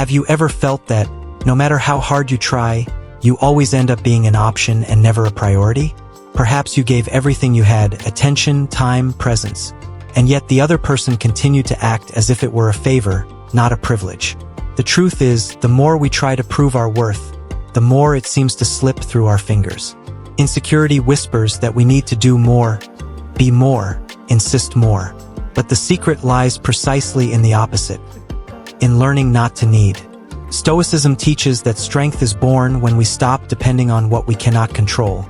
Have you ever felt that, no matter how hard you try, you always end up being an option and never a priority? Perhaps you gave everything you had, attention, time, presence, and yet the other person continued to act as if it were a favor, not a privilege. The truth is, the more we try to prove our worth, the more it seems to slip through our fingers. Insecurity whispers that we need to do more, be more, insist more. But the secret lies precisely in the opposite, in learning not to need. Stoicism teaches that strength is born when we stop depending on what we cannot control,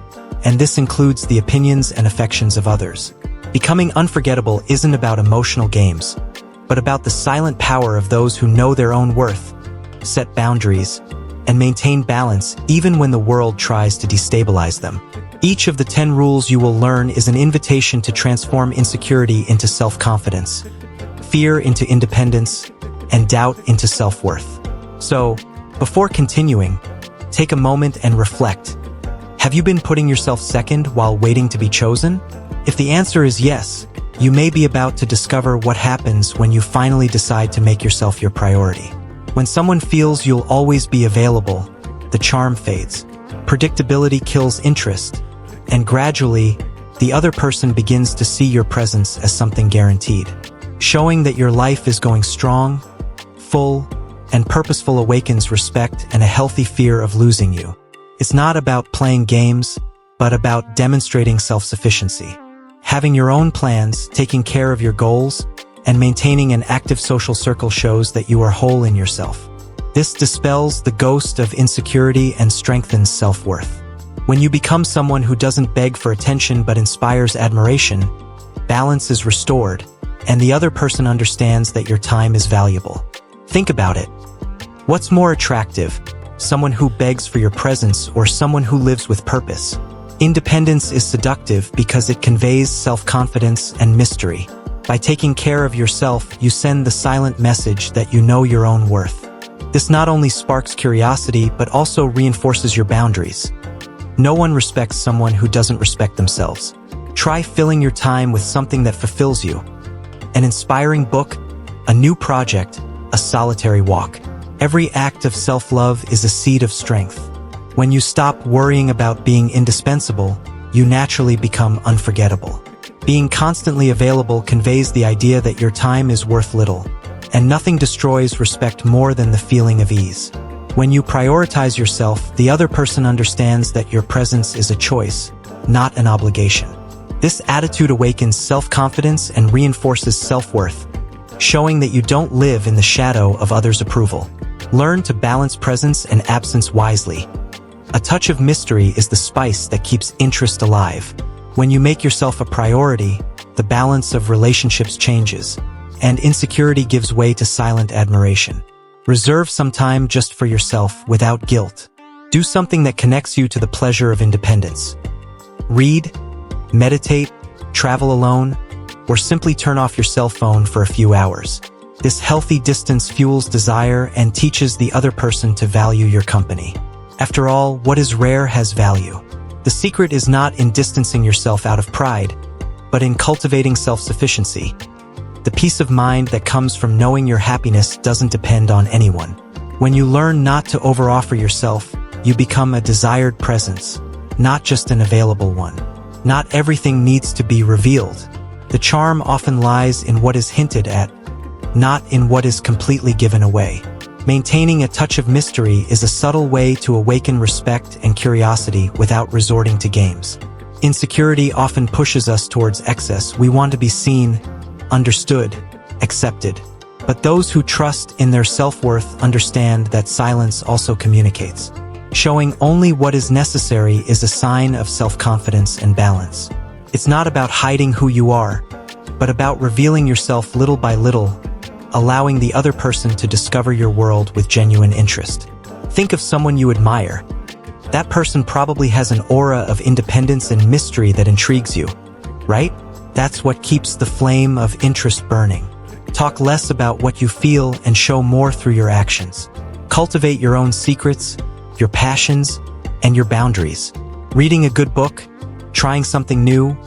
and this includes the opinions and affections of others. Becoming unforgettable isn't about emotional games, but about the silent power of those who know their own worth, set boundaries, and maintain balance even when the world tries to destabilize them. Each of the 10 rules you will learn is an invitation to transform insecurity into self-confidence, fear into independence, and doubt into self-worth. So, before continuing, take a moment and reflect. Have you been putting yourself second while waiting to be chosen? If the answer is yes, you may be about to discover what happens when you finally decide to make yourself your priority. When someone feels you'll always be available, the charm fades. Predictability kills interest, and gradually, the other person begins to see your presence as something guaranteed. Showing that your life is going strong, full, and purposeful awakens respect and a healthy fear of losing you. It's not about playing games, but about demonstrating self-sufficiency. Having your own plans, taking care of your goals, and maintaining an active social circle shows that you are whole in yourself. This dispels the ghost of insecurity and strengthens self-worth. When you become someone who doesn't beg for attention but inspires admiration, balance is restored, and the other person understands that your time is valuable. Think about it. What's more attractive, someone who begs for your presence or someone who lives with purpose? Independence is seductive because it conveys self-confidence and mystery. By taking care of yourself, you send the silent message that you know your own worth. This not only sparks curiosity, but also reinforces your boundaries. No one respects someone who doesn't respect themselves. Try filling your time with something that fulfills you. An inspiring book, a new project, a solitary walk. Every act of self-love is a seed of strength. When you stop worrying about being indispensable, you naturally become unforgettable. Being constantly available conveys the idea that your time is worth little, and nothing destroys respect more than the feeling of ease. When you prioritize yourself, the other person understands that your presence is a choice, not an obligation. This attitude awakens self-confidence and reinforces self-worth, showing that you don't live in the shadow of others' approval. Learn to balance presence and absence wisely. A touch of mystery is the spice that keeps interest alive. When you make yourself a priority, the balance of relationships changes, and insecurity gives way to silent admiration. Reserve some time just for yourself without guilt. Do something that connects you to the pleasure of independence. Read, meditate, travel alone, or simply turn off your cell phone for a few hours. This healthy distance fuels desire and teaches the other person to value your company. After all, what is rare has value. The secret is not in distancing yourself out of pride, but in cultivating self-sufficiency. The peace of mind that comes from knowing your happiness doesn't depend on anyone. When you learn not to overoffer yourself, you become a desired presence, not just an available one. Not everything needs to be revealed. The charm often lies in what is hinted at, not in what is completely given away. Maintaining a touch of mystery is a subtle way to awaken respect and curiosity without resorting to games. Insecurity often pushes us towards excess. We want to be seen, understood, accepted. But those who trust in their self-worth understand that silence also communicates. Showing only what is necessary is a sign of self-confidence and balance. It's not about hiding who you are, but about revealing yourself little by little, allowing the other person to discover your world with genuine interest. Think of someone you admire. That person probably has an aura of independence and mystery that intrigues you, right? That's what keeps the flame of interest burning. Talk less about what you feel and show more through your actions. Cultivate your own secrets, your passions, and your boundaries. Reading a good book, trying something new,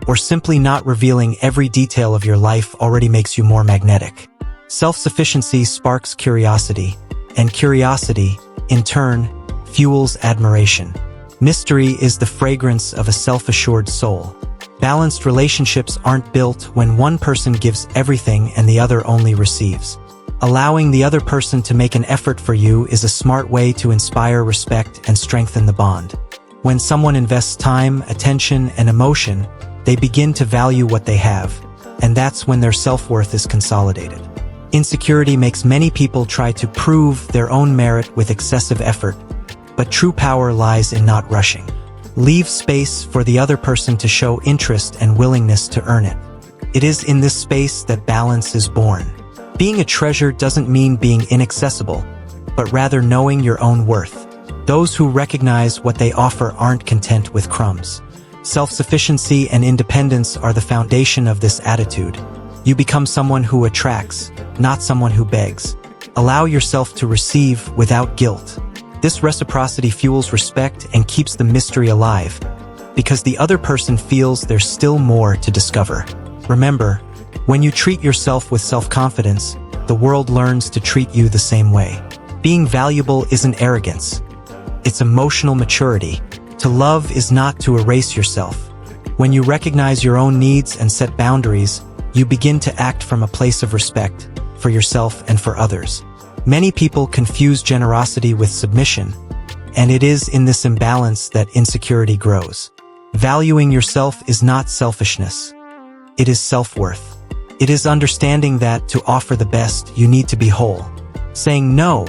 or simply not revealing every detail of your life already makes you more magnetic. Self-sufficiency sparks curiosity, and curiosity, in turn, fuels admiration. Mystery is the fragrance of a self-assured soul. Balanced relationships aren't built when one person gives everything and the other only receives. Allowing the other person to make an effort for you is a smart way to inspire respect and strengthen the bond. When someone invests time, attention, and emotion, they begin to value what they have, and that's when their self-worth is consolidated. Insecurity makes many people try to prove their own merit with excessive effort, but true power lies in not rushing. Leave space for the other person to show interest and willingness to earn it. It is in this space that balance is born. Being a treasure doesn't mean being inaccessible, but rather knowing your own worth. Those who recognize what they offer aren't content with crumbs. Self-sufficiency and independence are the foundation of this attitude. You become someone who attracts, not someone who begs. Allow yourself to receive without guilt. This reciprocity fuels respect and keeps the mystery alive, because the other person feels there's still more to discover. Remember, when you treat yourself with self-confidence, the world learns to treat you the same way. Being valuable isn't arrogance. It's emotional maturity. To love is not to erase yourself. When you recognize your own needs and set boundaries, you begin to act from a place of respect for yourself and for others. Many people confuse generosity with submission, and it is in this imbalance that insecurity grows. Valuing yourself is not selfishness. It is self-worth. It is understanding that to offer the best, you need to be whole. Saying no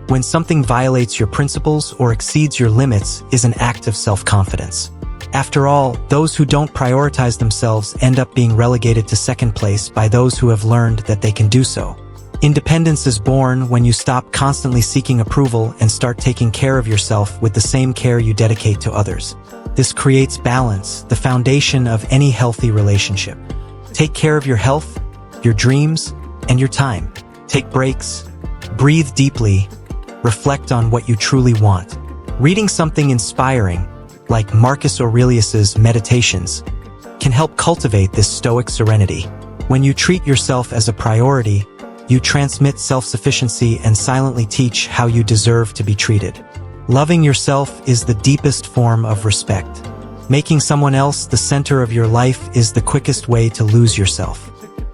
when something violates your principles or exceeds your limits is an act of self-confidence. After all, those who don't prioritize themselves end up being relegated to second place by those who have learned that they can do so. Independence is born when you stop constantly seeking approval and start taking care of yourself with the same care you dedicate to others. This creates balance, the foundation of any healthy relationship. Take care of your health, your dreams, and your time. Take breaks, breathe deeply, reflect on what you truly want. Reading something inspiring, like Marcus Aurelius's Meditations, can help cultivate this stoic serenity. When you treat yourself as a priority, you transmit self-sufficiency and silently teach how you deserve to be treated. Loving yourself is the deepest form of respect. Making someone else the center of your life is the quickest way to lose yourself.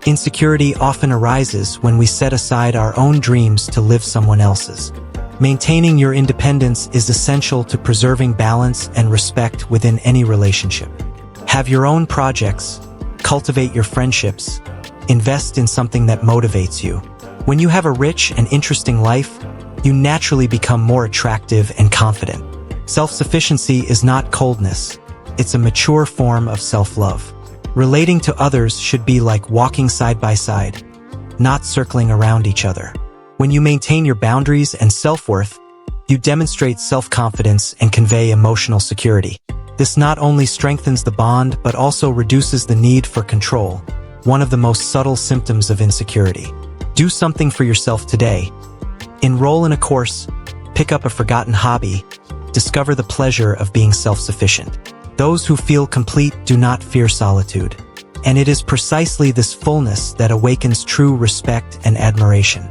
Insecurity often arises when we set aside our own dreams to live someone else's. Maintaining your independence is essential to preserving balance and respect within any relationship. Have your own projects, cultivate your friendships, invest in something that motivates you. When you have a rich and interesting life, you naturally become more attractive and confident. Self-sufficiency is not coldness. It's a mature form of self-love. Relating to others should be like walking side by side, not circling around each other. When you maintain your boundaries and self-worth, you demonstrate self-confidence and convey emotional security. This not only strengthens the bond but also reduces the need for control, one of the most subtle symptoms of insecurity. Do something for yourself today. Enroll in a course, pick up a forgotten hobby, discover the pleasure of being self-sufficient. Those who feel complete do not fear solitude. And it is precisely this fullness that awakens true respect and admiration.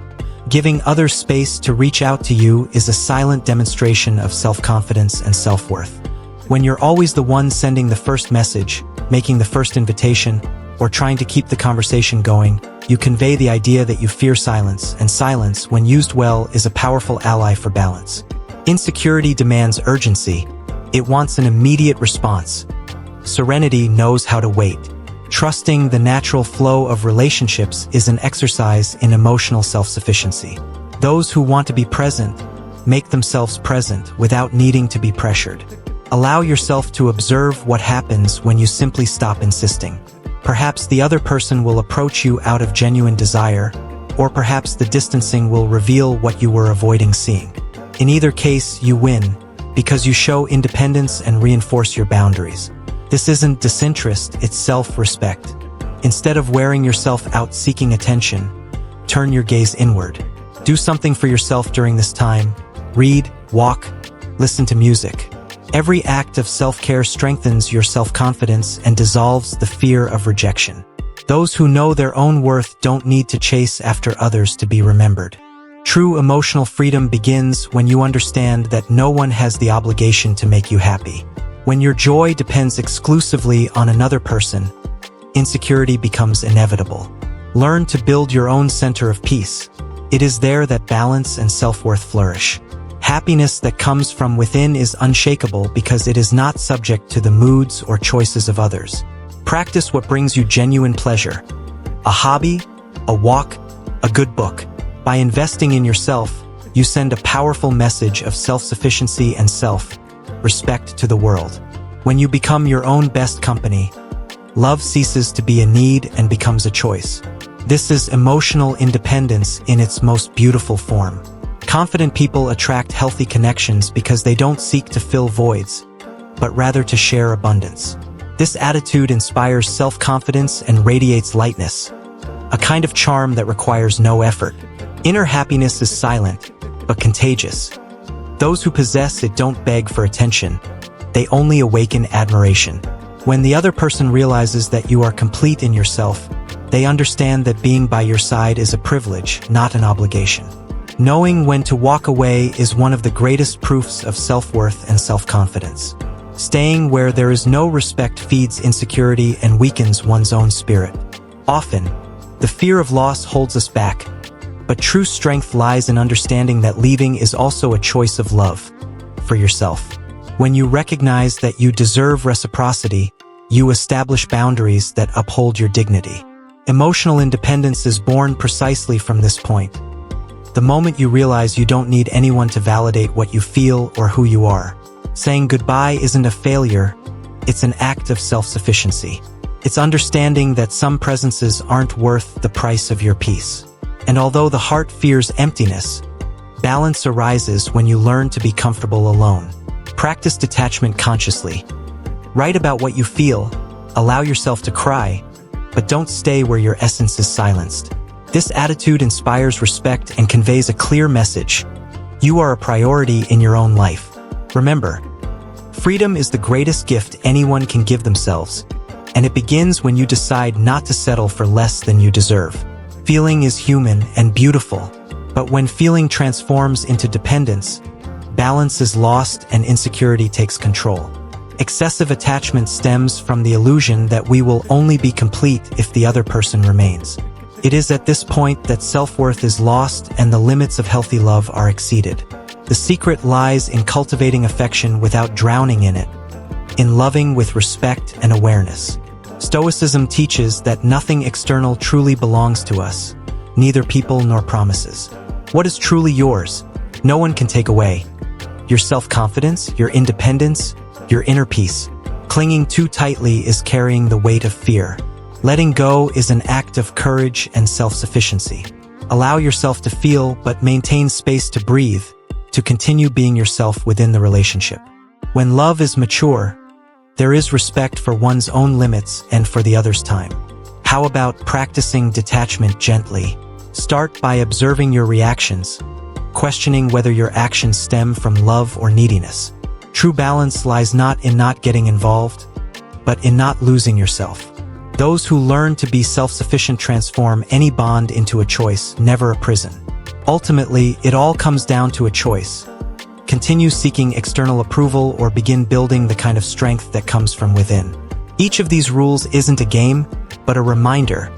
Giving others space to reach out to you is a silent demonstration of self-confidence and self-worth. When you're always the one sending the first message, making the first invitation, or trying to keep the conversation going, you convey the idea that you fear silence, and silence, when used well, is a powerful ally for balance. Insecurity demands urgency. It wants an immediate response. Serenity knows how to wait. Trusting the natural flow of relationships is an exercise in emotional self-sufficiency. Those who want to be present make themselves present without needing to be pressured. Allow yourself to observe what happens when you simply stop insisting. Perhaps the other person will approach you out of genuine desire, or perhaps the distancing will reveal what you were avoiding seeing. In either case, you win, because you show independence and reinforce your boundaries. This isn't disinterest, it's self-respect. Instead of wearing yourself out seeking attention, turn your gaze inward. Do something for yourself during this time. Read, walk, listen to music. Every act of self-care strengthens your self-confidence and dissolves the fear of rejection. Those who know their own worth don't need to chase after others to be remembered. True emotional freedom begins when you understand that no one has the obligation to make you happy. When your joy depends exclusively on another person, insecurity becomes inevitable. Learn to build your own center of peace. It is there that balance and self-worth flourish. Happiness that comes from within is unshakable because it is not subject to the moods or choices of others. Practice what brings you genuine pleasure. A hobby, a walk, a good book. By investing in yourself, you send a powerful message of self-sufficiency and self-respect to the world. When you become your own best company, love ceases to be a need and becomes a choice. This is emotional independence in its most beautiful form. Confident people attract healthy connections because they don't seek to fill voids, but rather to share abundance. This attitude inspires self-confidence and radiates lightness, a kind of charm that requires no effort. Inner happiness is silent, but contagious. Those who possess it don't beg for attention. They only awaken admiration. When the other person realizes that you are complete in yourself, they understand that being by your side is a privilege, not an obligation. Knowing when to walk away is one of the greatest proofs of self-worth and self-confidence. Staying where there is no respect feeds insecurity and weakens one's own spirit. Often, the fear of loss holds us back, but true strength lies in understanding that leaving is also a choice of love for yourself. When you recognize that you deserve reciprocity, you establish boundaries that uphold your dignity. Emotional independence is born precisely from this point. The moment you realize you don't need anyone to validate what you feel or who you are. Saying goodbye isn't a failure, it's an act of self-sufficiency. It's understanding that some presences aren't worth the price of your peace. And although the heart fears emptiness, balance arises when you learn to be comfortable alone. Practice detachment consciously. Write about what you feel, allow yourself to cry, but don't stay where your essence is silenced. This attitude inspires respect and conveys a clear message. You are a priority in your own life. Remember, freedom is the greatest gift anyone can give themselves, and it begins when you decide not to settle for less than you deserve. Feeling is human and beautiful, but when feeling transforms into dependence, balance is lost and insecurity takes control. Excessive attachment stems from the illusion that we will only be complete if the other person remains. It is at this point that self-worth is lost and the limits of healthy love are exceeded. The secret lies in cultivating affection without drowning in it, in loving with respect and awareness. Stoicism teaches that nothing external truly belongs to us, neither people nor promises. What is truly yours, no one can take away. Your self-confidence, your independence, your inner peace. Clinging too tightly is carrying the weight of fear. Letting go is an act of courage and self-sufficiency. Allow yourself to feel, but maintain space to breathe, to continue being yourself within the relationship. When love is mature, there is respect for one's own limits and for the other's time. How about practicing detachment gently? Start by observing your reactions, questioning whether your actions stem from love or neediness. True balance lies not in not getting involved, but in not losing yourself. Those who learn to be self-sufficient transform any bond into a choice, never a prison. Ultimately, it all comes down to a choice. Continue seeking external approval or begin building the kind of strength that comes from within. Each of these rules isn't a game, but a reminder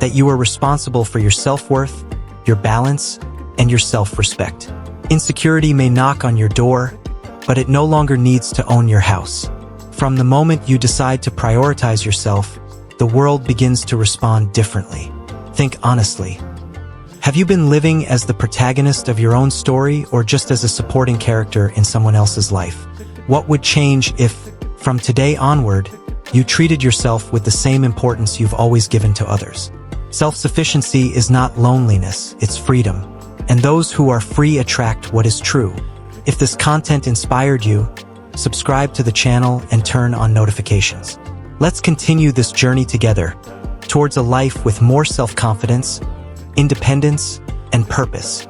that you are responsible for your self-worth, your balance, and your self-respect. Insecurity may knock on your door, but it no longer needs to own your house. From the moment you decide to prioritize yourself, the world begins to respond differently. Think honestly. Have you been living as the protagonist of your own story or just as a supporting character in someone else's life? What would change if, from today onward, you treated yourself with the same importance you've always given to others? Self-sufficiency is not loneliness, it's freedom. And those who are free attract what is true. If this content inspired you, subscribe to the channel and turn on notifications. Let's continue this journey together towards a life with more self-confidence, independence, and purpose.